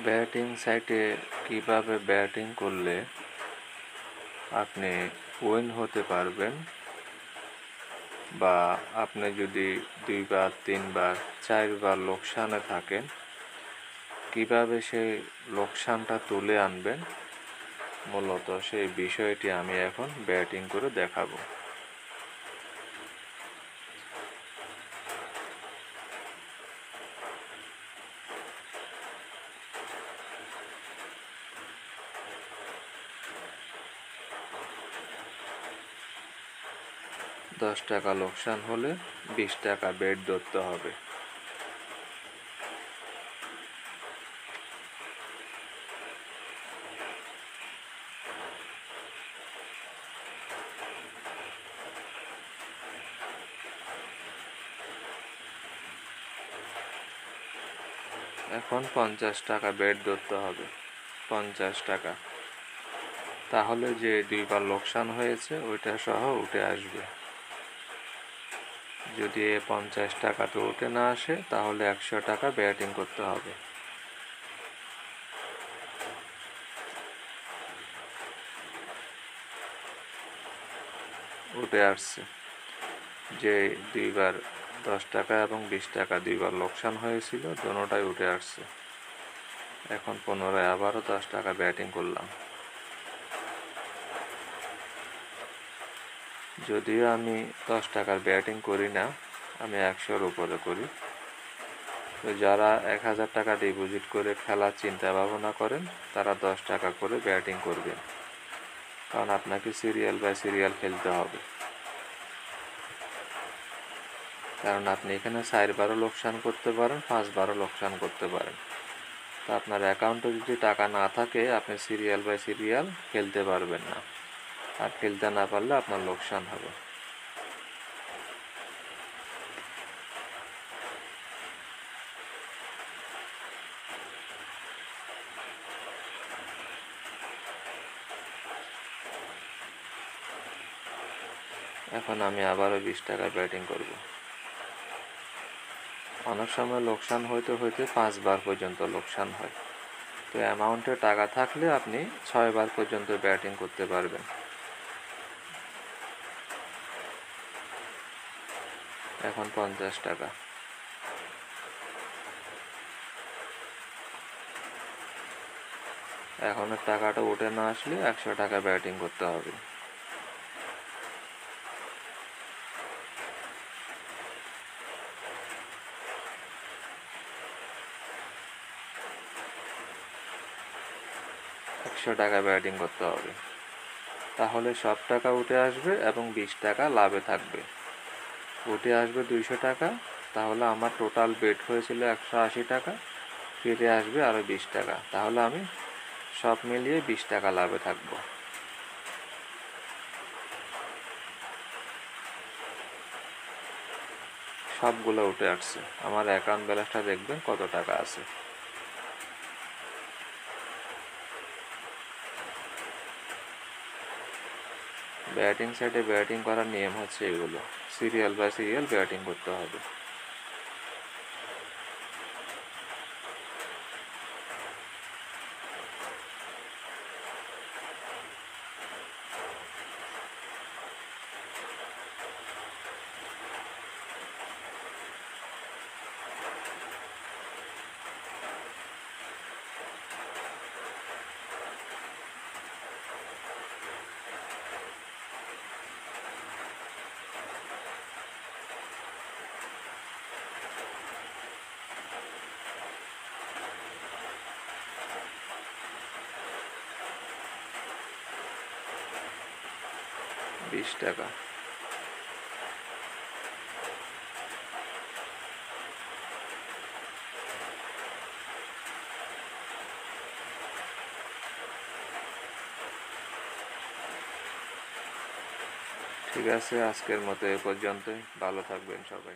Batting সাইটে কিভাবে batting করলে আপনি উইন হতে পারবেন, বা আপনি যদি 2 বার 3 বার 4 বার লোকসানে থাকেন, কিভাবে সেই লোকসানটা তুলে আনবেন, মূলত সেই বিষয়টি আমি এখন ব্যাটিং করে দেখাবো। $10 লোকসান হলে 20 টাকা বেট ধরতে হবে। এখন 50 টাকা বেট ধরতে হবে। 50 টাকা, তাহলে যে 2 বার লোকসান হয়েছে ওইটা সহ উঠে আসবে। যদি 50 টাকাতে উঠে না আসে তাহলে 100 টাকা ব্যাটিং করতে হবে। উঠে আসছে। যে 2 বার 10 টাকা এবং 20 টাকা 2 বার লোকসান হয়েছিল, দোনোটাই উঠে আসছে। এখন পুনরায় আবারও 10 টাকা ব্যাটিং করলাম। যদিও আমি 10 টাকার ব্যাটিং করি না, আমি 100-র উপরে করি। তো যারা 1000 টাকা ডিপোজিট করে খেলার চিন্তা ভাবনা করেন, তারা 10 টাকা করে ব্যাটিং করবেন, কারণ আপনাকে সিরিয়াল বাই সিরিয়াল খেলতে হবে। কারণ আপনি এখানে 4 বারও লোকসান করতে পারেন, 5 বারও লোকসান করতে পারেন। তো আপনার অ্যাকাউন্টে যদি টাকা না থাকে, আপনি সিরিয়াল বাই সিরিয়াল খেলতে পারবেন না, আর খেলতে না পারলে আপনার লোকসান হবে। এখন আমি আবারও 20 টাকায় ব্যাটিং করব। অনেক সময় লোকসান হইতে হইতে 5 বার পর্যন্ত লোকসান হয়। তো অ্যামাউন্টে টাকা থাকলে আপনি 6 বার পর্যন্ত ব্যাটিং করতে পারবেন। এখন 50 টাকা। এখন টাকাটা উঠে না আসলে 100 টাকা ব্যাটিং করতে হবে। টাকা ব্যাটিং করতে হবে, তাহলে সব টাকা উঠে আসবে এবং 20 টাকা লাভে থাকবে। উঠে আসবে 200 টাকা, তাহলে আমার টোটাল বেট হয়েছিল 180 টাকা, ফিরে আসবে আরও 20 টাকা, তাহলে আমি সব মিলিয়ে 20 টাকা লাভে থাকবো। সবগুলো উঠে আসছে। আমার অ্যাকাউন্ট ব্যালেন্সটা দেখবেন কত টাকা আছে। ব্যাটিং সাইডে ব্যাটিং করার নিয়ম হচ্ছে এগুলো, সিরিয়াল বাই সিরিয়াল ব্যাটিং করতে হবে। $20। ঠিক আছে, আজকের মতো এ পর্যন্তই। ভালো থাকবেন সবাই।